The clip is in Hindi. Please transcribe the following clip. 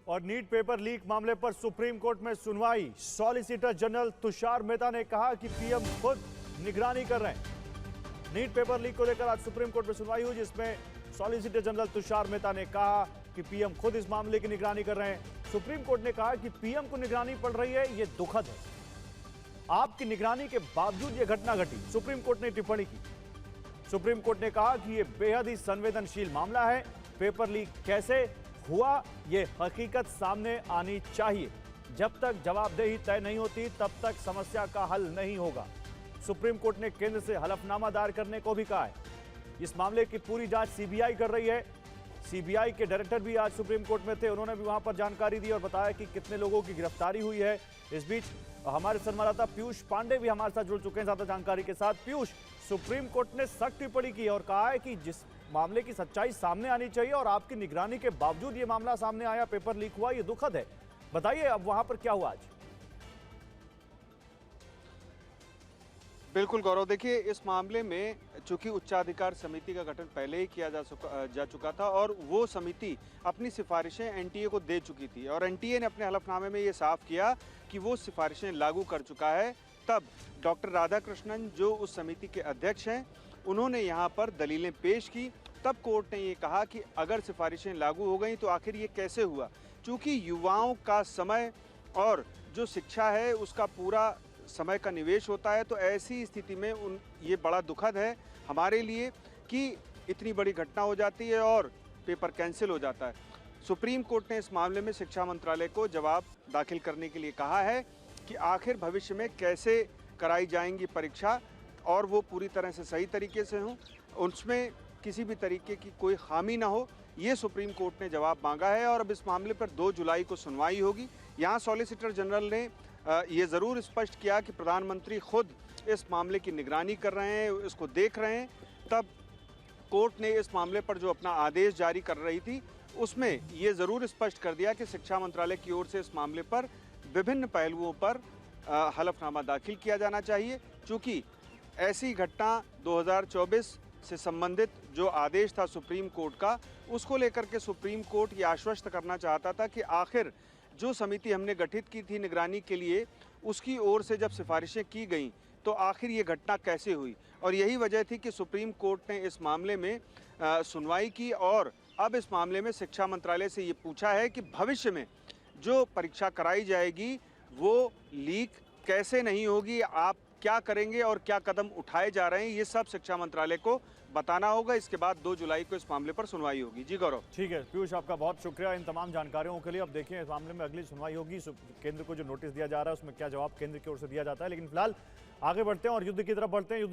और नीट पेपर लीक मामले पर सुप्रीम कोर्ट में सुनवाई। सॉलिसिटर जनरल तुषार मेहता ने कहा कि पीएम खुद निगरानी कर रहे हैं। नीट पेपर लीक को लेकर आज सुप्रीम कोर्ट में सुनवाई हुई, जिसमें सॉलिसिटर जनरल तुषार मेहता ने कहा कि पीएम खुद इस मामले की निगरानी कर रहे हैं। सुप्रीम कोर्ट ने कहा कि पीएम को निगरानी पड़ रही है, यह दुखद है। आपकी निगरानी के बावजूद यह घटना घटी, सुप्रीम कोर्ट ने टिप्पणी की। सुप्रीम कोर्ट ने कहा कि यह बेहद ही संवेदनशील मामला है। पेपर लीक कैसे हुआ, यह हकीकत सामने आनी चाहिए। जब तक जवाबदेही तय नहीं होती तब तक समस्या का हल नहीं होगा। सुप्रीम कोर्ट ने केंद्र से हलफनामा दायर करने को भी कहा है। इस मामले की पूरी जांच सीबीआई कर रही है। सीबीआई के डायरेक्टर भी आज सुप्रीम कोर्ट में थे, उन्होंने भी वहां पर जानकारी दी और बताया कि कितने लोगों की गिरफ्तारी हुई है। इस बीच हमारे संवाददाता पीयूष पांडे भी हमारे साथ जुड़ चुके हैं ज्यादा जानकारी के साथ। पीयूष, सुप्रीम कोर्ट ने सख्त टिप्पणी की और कहा है कि जिस मामले की सच्चाई सामने आनी चाहिए और आपकी निगरानी के बावजूद ये मामला सामने आया, पेपर लीक हुआ, ये दुखद है। बताइए अब वहां पर क्या हुआ आज? बिल्कुल गौरव, देखिए इस मामले में चूंकि उच्चाधिकार समिति का गठन पहले ही किया जा चुका था और वो समिति अपनी सिफारिशें एनटीए को दे चुकी थी और एनटीए ने अपने हलफनामे में ये साफ किया कि वो सिफारिशें लागू कर चुका है। तब डॉक्टर राधाकृष्णन जो उस समिति के अध्यक्ष हैं, उन्होंने यहाँ पर दलीलें पेश की। तब कोर्ट ने ये कहा कि अगर सिफारिशें लागू हो गई तो आखिर ये कैसे हुआ। चूँकि युवाओं का समय और जो शिक्षा है उसका पूरा समय का निवेश होता है, तो ऐसी स्थिति में ये बड़ा दुखद है हमारे लिए कि इतनी बड़ी घटना हो जाती है और पेपर कैंसिल हो जाता है। सुप्रीम कोर्ट ने इस मामले में शिक्षा मंत्रालय को जवाब दाखिल करने के लिए कहा है कि आखिर भविष्य में कैसे कराई जाएंगी परीक्षा और वो पूरी तरह से सही तरीके से हों, उसमें किसी भी तरीके की कोई खामी ना हो। ये सुप्रीम कोर्ट ने जवाब मांगा है और अब इस मामले पर 2 जुलाई को सुनवाई होगी। यहाँ सॉलिसिटर जनरल ने ये ज़रूर स्पष्ट किया कि प्रधानमंत्री खुद इस मामले की निगरानी कर रहे हैं, इसको देख रहे हैं। तब कोर्ट ने इस मामले पर जो अपना आदेश जारी कर रही थी उसमें ये ज़रूर स्पष्ट कर दिया कि शिक्षा मंत्रालय की ओर से इस मामले पर विभिन्न पहलुओं पर हलफनामा दाखिल किया जाना चाहिए। चूँकि ऐसी घटना 2024 से संबंधित जो आदेश था सुप्रीम कोर्ट का, उसको लेकर के सुप्रीम कोर्ट ये आश्वस्त करना चाहता था कि आखिर जो समिति हमने गठित की थी निगरानी के लिए, उसकी ओर से जब सिफारिशें की गईं तो आखिर ये घटना कैसे हुई। और यही वजह थी कि सुप्रीम कोर्ट ने इस मामले में सुनवाई की और अब इस मामले में शिक्षा मंत्रालय से ये पूछा है कि भविष्य में जो परीक्षा कराई जाएगी वो लीक कैसे नहीं होगी, आप क्या करेंगे और क्या कदम उठाए जा रहे हैं, ये सब शिक्षा मंत्रालय को बताना होगा। इसके बाद 2 जुलाई को इस मामले पर सुनवाई होगी। जी गौरव। ठीक है पीयूष, आपका बहुत शुक्रिया इन तमाम जानकारियों के लिए। अब देखिए इस मामले में अगली सुनवाई होगी, केंद्र को जो नोटिस दिया जा रहा है उसमें क्या जवाब केंद्र की ओर से दिया जाता है। लेकिन फिलहाल आगे बढ़ते हैं और युद्ध की तरफ बढ़ते हैं।